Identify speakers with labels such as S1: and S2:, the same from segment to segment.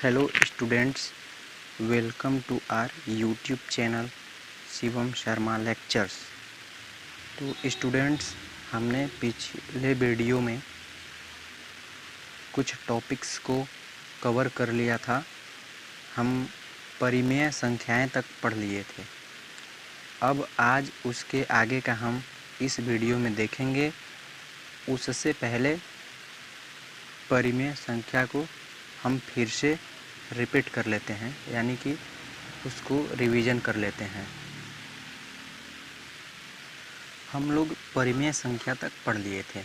S1: Hello students, welcome to our YouTube channel Shivam Sharma lectures. तो students, हमने पिछले वीडियो में कुछ टॉपिक्स को कवर कर लिया था। हम परिमेय संख्याएं तक पढ़ लिए थे। अब आज उसके आगे का हम इस वीडियो में देखेंगे। उससे पहले परिमेय संख्या को हम फिर से रिपीट कर लेते हैं, यानी कि उसको रिवीजन कर लेते हैं। हम लोग परिमेय संख्या तक पढ़ लिए थे।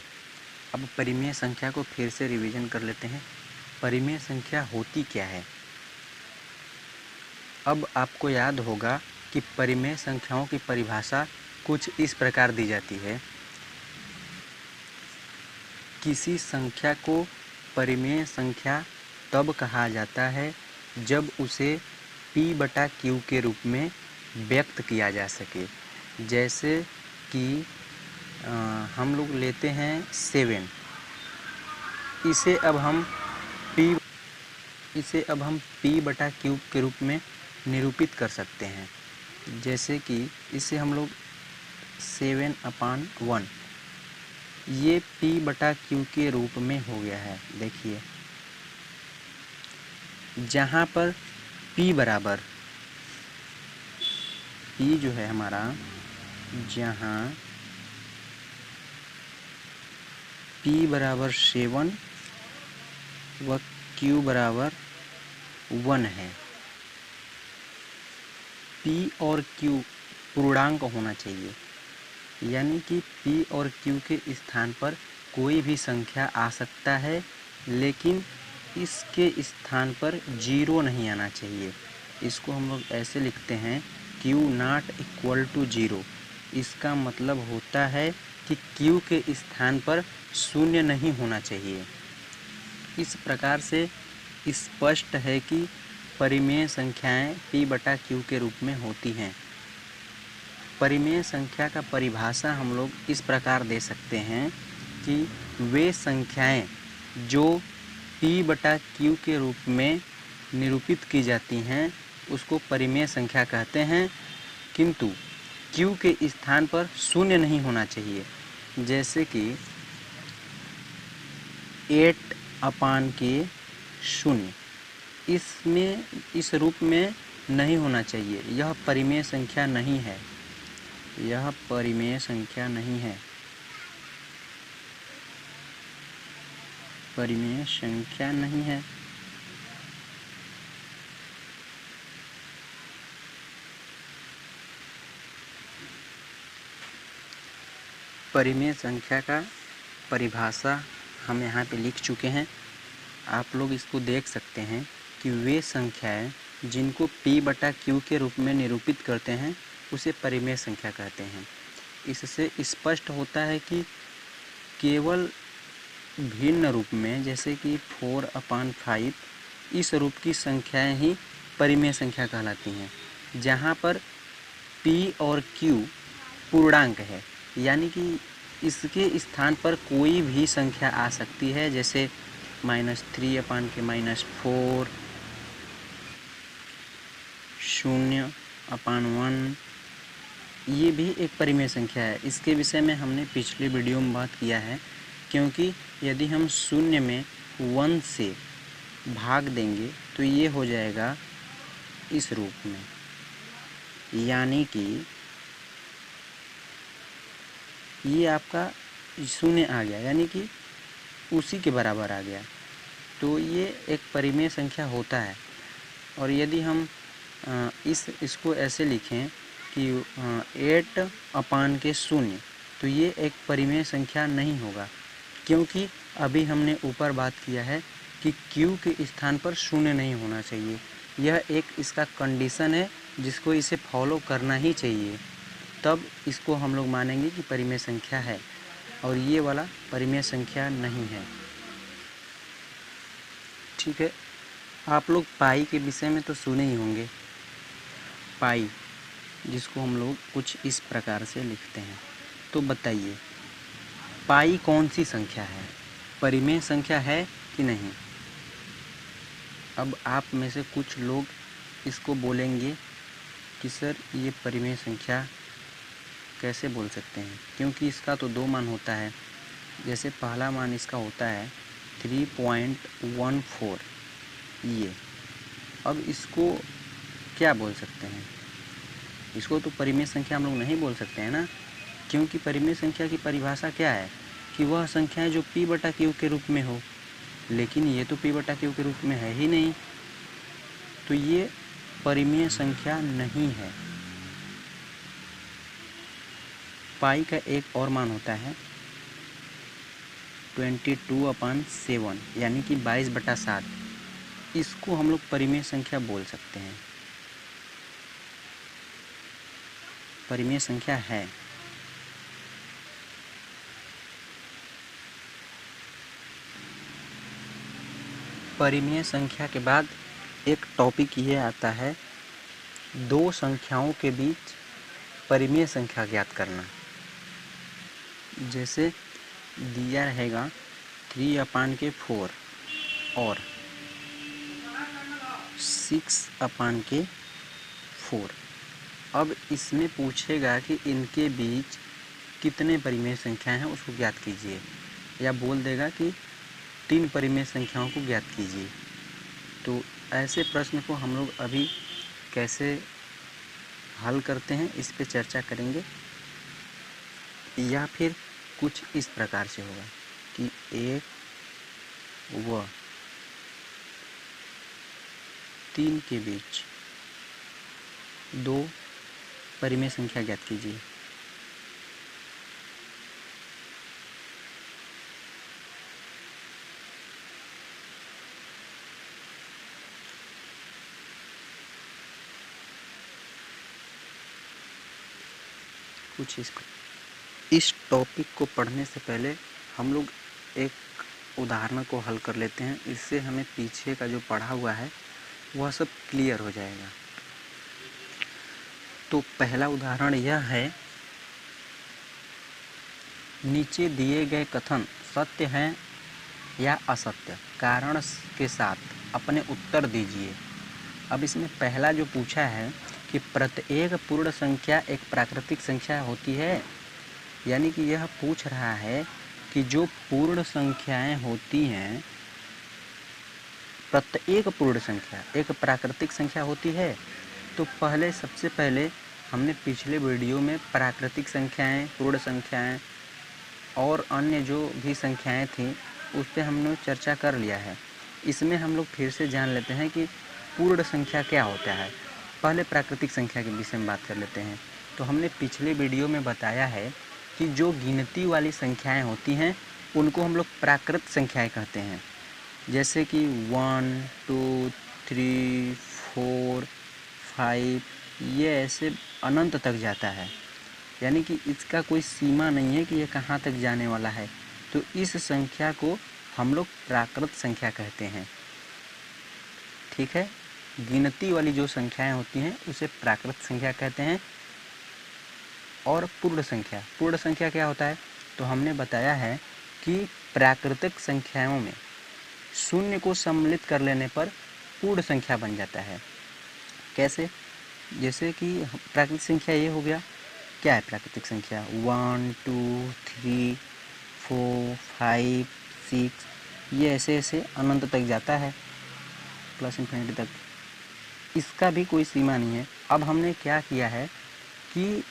S1: अब परिमेय संख्या को फिर से रिवीजन कर लेते हैं। परिमेय संख्या होती क्या है? अब आपको याद होगा कि परिमेय संख्याओं की परिभाषा कुछ इस प्रकार दी जाती है। किसी संख्या को परिमेय संख्या तब कहा जाता है जब उसे P/Q के रूप में व्यक्त किया जा सके। जैसे कि हम लोग लेते हैं 7। इसे अब हम P/Q के रूप में निरूपित कर सकते हैं। जैसे कि इसे हम लोग 7/1 ये P/Q के रूप में हो गया है। देखिए, जहाँ पर P बराबर P जो है हमारा, जहाँ P बराबर 7 व Q बराबर 1 है। P और Q पूर्णांक होना चाहिए, यानी कि P और Q के स्थान पर कोई भी संख्या आ सकता है, लेकिन इसके स्थान पर 0 नहीं आना चाहिए। इसको हम लोग ऐसे लिखते हैं, Q ≠ 0। इसका मतलब होता है कि Q के स्थान पर 0 नहीं होना चाहिए। इस प्रकार से स्पष्ट है कि परिमेय संख्याएं P/Q के रूप में होती हैं। परिमेय संख्या का परिभाषा हम लोग इस प्रकार दे सकते हैं कि वे संख्याएं जो P/Q के रूप में निरूपित की जाती हैं उसको परिमेय संख्या कहते हैं, किंतु Q के स्थान पर 0 नहीं होना चाहिए। जैसे कि 8/0 इसमें इस रूप में नहीं होना चाहिए। यह परिमेय संख्या नहीं है। यह परिमेय संख्या नहीं है। परिमेय संख्या नहीं है। परिमेय संख्या का परिभाषा हम यहाँ पे लिख चुके हैं। आप लोग इसको देख सकते हैं कि वे संख्याएं जिनको P/Q के रूप में निरूपित करते हैं उसे परिमेय संख्या कहते हैं। इससे स्पष्ट होता है कि केवल भिन्न रूप में, जैसे कि 4/5, इस रूप की संख्याएं ही परिमेय संख्या कहलाती हैं, जहाँ पर P और Q पूर्णांक है, यानी कि इसके स्थान पर कोई भी संख्या आ सकती है। जैसे -3/4, 0/1, ये भी एक परिमेय संख्या है। इसके विषय में हमने पिछले वीडियो में बात किया है, क्योंकि यदि हम 0 में 1 से भाग देंगे तो ये हो जाएगा इस रूप में, यानी कि ये आपका 0 आ गया, यानी कि उसी के बराबर आ गया। तो ये एक परिमेय संख्या होता है। और यदि हम इसको ऐसे लिखें कि 8/0, तो ये एक परिमेय संख्या नहीं होगा, क्योंकि अभी हमने ऊपर बात किया है कि Q के स्थान पर 0 नहीं होना चाहिए। यह एक इसका कंडीशन है जिसको इसे फॉलो करना ही चाहिए, तब इसको हम लोग मानेंगे कि परिमेय संख्या है। और ये वाला परिमेय संख्या नहीं है। ठीक है, आप लोग पाई के विषय में तो सुने ही होंगे। पाई, जिसको हम लोग कुछ इस प्रकार से लिखते हैं। तो बताइए, पाई कौन सी संख्या है? परिमेय संख्या है कि नहीं? अब आप में से कुछ लोग इसको बोलेंगे कि सर ये परिमेय संख्या कैसे बोल सकते हैं, क्योंकि इसका तो 2 मान होता है। जैसे पहला मान इसका होता है 3.14 ये। अब इसको क्या बोल सकते हैं? इसको तो परिमेय संख्या हम लोग नहीं बोल सकते हैं ना, क्योंकि परिमेय संख्या की परिभाषा क्या है कि वह संख्याएं जो p/q के रूप में हो, लेकिन ये तो p/q के रूप में है ही नहीं, तो ये परिमेय संख्या नहीं है। पाई का एक और मान होता है 22/7 यानी कि 22/7। इसको हम लोग परिमेय संख्या बोल सकते हैं, परिमेय संख्या है। परिमेय संख्या के बाद एक टॉपिक ये आता है 2 संख्याओं के बीच परिमेय संख्या ज्ञात करना। जैसे दिया रहेगा 3/4 और 6/4। अब इसमें पूछेगा कि इनके बीच कितने परिमेय संख्याएं हैं, उसको ज्ञात कीजिए, या बोल देगा कि 3 परिमेय संख्याओं को ज्ञात कीजिए। तो ऐसे प्रश्न को हम लोग अभी कैसे हल करते हैं इस पे चर्चा करेंगे। या फिर कुछ इस प्रकार से होगा कि 1 व 3 के बीच 2 परिमेय संख्या ज्ञात कीजिए। कुछ इस टॉपिक को पढ़ने से पहले हम लोग एक उदाहरण को हल कर लेते हैं। इससे हमें पीछे का जो पढ़ा हुआ है वह सब क्लियर हो जाएगा। तो पहला उदाहरण यह है, नीचे दिए गए कथन सत्य हैं या असत्य, कारण के साथ अपने उत्तर दीजिए। अब इसमें पहला जो पूछा है कि प्रत्येक पूर्ण संख्या एक प्राकृतिक संख्या होती है, यानी कि यह पूछ रहा है कि जो पूर्ण संख्याएं होती हैं, प्रत्येक पूर्ण संख्या एक प्राकृतिक संख्या होती है। तो सबसे पहले हमने पिछले वीडियो में प्राकृतिक संख्याएं, पूर्ण संख्याएं और अन्य जो भी संख्याएं थी उस पर हमने चर्चा कर लिया है। इसमें हम लोग फिर से जान लेते हैं कि पूर्ण संख्या क्या होता है। पहले प्राकृतिक संख्या के विषय में बात कर लेते हैं। तो हमने पिछले वीडियो में बताया है कि जो गिनती वाली संख्याएं होती हैं उनको हम लोग प्राकृत संख्याएं कहते हैं। जैसे कि 1, 2, 3, 4, 5 ये ऐसे अनंत तक जाता है, यानी कि इसका कोई सीमा नहीं है कि ये कहाँ तक जाने वाला है। तो इस संख्या को हम लोग प्राकृत संख्या कहते हैं। ठीक है, गिनती वाली जो संख्याएं होती हैं उसे प्राकृत संख्या कहते हैं। और पूर्ण संख्या क्या होता है? तो हमने बताया है कि प्राकृतिक संख्याओं में शून्य को सम्मिलित कर लेने पर पूर्ण संख्या बन जाता है। कैसे? जैसे कि प्राकृतिक संख्या ये हो गया। क्या है प्राकृतिक संख्या? 1, 2, 3, 4, 5, 6 ये ऐसे ऐसे अनंत तक जाता है, प्लस इन्फिनिटी तक। इसका भी कोई सीमा नहीं है। अब हमने क्या किया है कि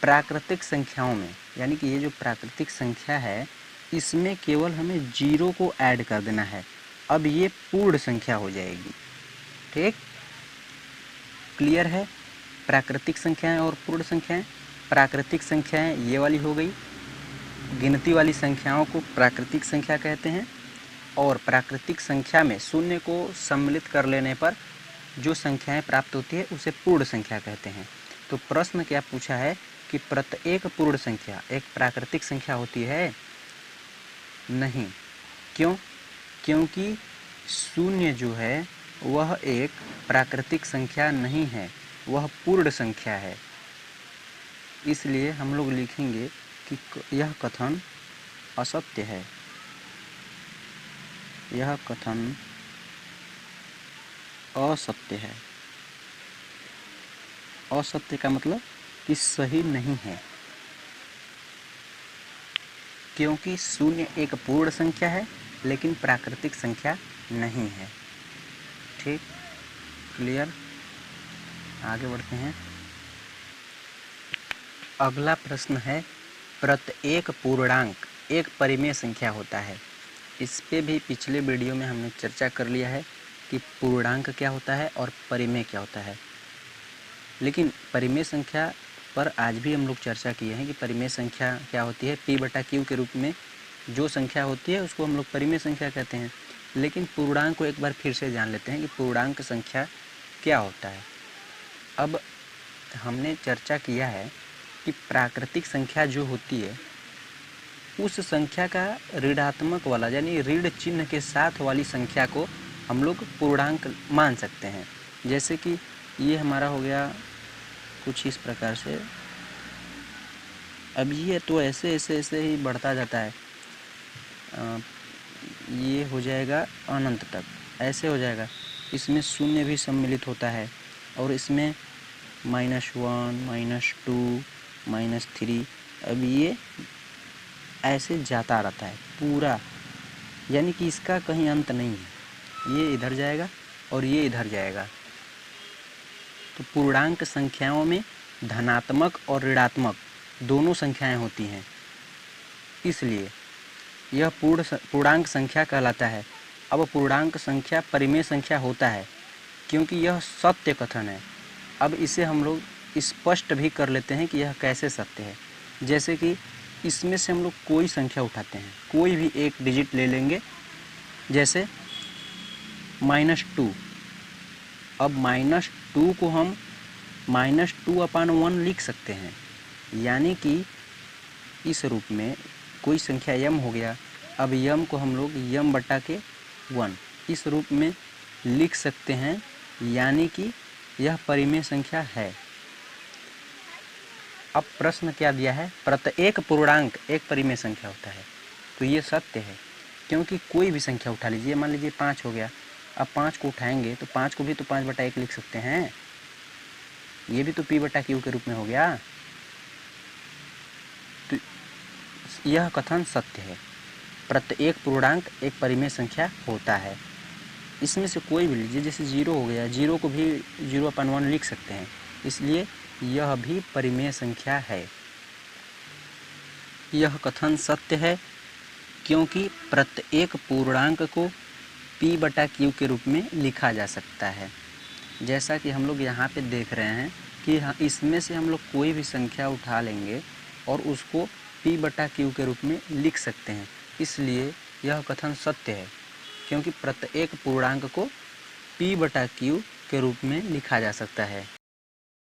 S1: प्राकृतिक संख्याओं में, यानी कि ये जो प्राकृतिक संख्या है इसमें केवल हमें 0 को ऐड कर देना है। अब ये पूर्ण संख्या हो जाएगी। ठीक, क्लियर है? प्राकृतिक संख्याएं और पूर्ण संख्याएं। प्राकृतिक संख्याएं ये वाली हो गई, गिनती वाली संख्याओं को प्राकृतिक संख्या कहते हैं। और प्राकृतिक संख्या में शून्य को सम्मिलित कर लेने पर जो संख्याएं प्राप्त होती है उसे पूर्ण संख्या कहते हैं। तो प्रश्न क्या पूछा है कि प्रत्येक पूर्ण संख्या एक प्राकृतिक संख्या होती है? नहीं। क्यों? क्योंकि शून्य जो है वह एक प्राकृतिक संख्या नहीं है, वह पूर्ण संख्या है। इसलिए हम लोग लिखेंगे कि यह कथन असत्य है। यह कथन असत्य है। असत्य का मतलब कि सही नहीं है, क्योंकि शून्य एक पूर्ण संख्या है लेकिन प्राकृतिक संख्या नहीं है। ठीक, क्लियर। आगे बढ़ते हैं। अगला प्रश्न है, प्रत्येक पूर्णांक एक परिमेय संख्या होता है। इस पे भी पिछले वीडियो में हमने चर्चा कर लिया है कि पूर्णांक क्या होता है और परिमेय क्या होता है, लेकिन परिमेय संख्या पर आज भी हम लोग चर्चा किए हैं कि परिमेय संख्या क्या होती है। p/q के रूप में जो संख्या होती है उसको हम लोग परिमेय संख्या कहते हैं। लेकिन पूर्णांक को एक बार फिर से जान लेते हैं कि पूर्णांक संख्या क्या होता है। अब हमने चर्चा किया है कि प्राकृतिक संख्या जो होती है उस संख्या का ऋणात्मक वाला यानी ऋण चिन्ह के साथ वाली संख्या को हम लोग पूर्णांक मान सकते हैं। जैसे कि ये हमारा हो गया कुछ इस प्रकार से। अब ये तो ऐसे ऐसे ऐसे ही बढ़ता जाता है, ये हो जाएगा अनंत तक, ऐसे हो जाएगा। इसमें शून्य भी सम्मिलित होता है और इसमें -1, -2, -3, अब ये ऐसे जाता रहता है पूरा, यानी कि इसका कहीं अंत नहीं है। ये इधर जाएगा और ये इधर जाएगा। तो पूर्णांक संख्याओं में धनात्मक और ऋणात्मक दोनों संख्याएं होती हैं, इसलिए यह पूर्णांक संख्या कहलाता है। अब पूर्णांक संख्या परिमेय संख्या होता है क्योंकि यह सत्य कथन है। अब इसे हम लोग स्पष्ट भी कर लेते हैं कि यह कैसे सत्य है। जैसे कि इसमें से हम लोग कोई संख्या उठाते हैं, कोई भी एक डिजिट ले लेंगे, जैसे -2। अब -2 को हम -2/1 लिख सकते हैं, यानी कि इस रूप में कोई संख्या m हो गया। अब m को हम लोग m/1 इस रूप में लिख सकते हैं, यानी कि यह परिमेय संख्या है। अब प्रश्न क्या दिया है, प्रत्येक पूर्णांक एक परिमेय संख्या होता है। तो ये सत्य है क्योंकि कोई भी संख्या उठा लीजिए, मान लीजिए 5 हो गया। अब 5 को उठाएंगे तो 5 को भी तो 5/1 लिख सकते हैं, ये भी तो p/q के रूप में हो गया। तो यह कथन सत्य है, प्रत्येक पूर्णांक एक परिमेय संख्या होता है। इसमें से कोई भी लीजिए, जैसे 0 हो गया, 0 को भी 0/1 लिख सकते हैं, इसलिए यह भी परिमेय संख्या है। यह कथन सत्य है क्योंकि प्रत्येक पूर्णांक को p/q के रूप में लिखा जा सकता है। जैसा कि हम लोग यहाँ पे देख रहे हैं कि इसमें से हम लोग कोई भी संख्या उठा लेंगे और उसको p/q के रूप में लिख सकते हैं, इसलिए यह कथन सत्य है क्योंकि प्रत्येक पूर्णांक को p/q के रूप में लिखा जा सकता है।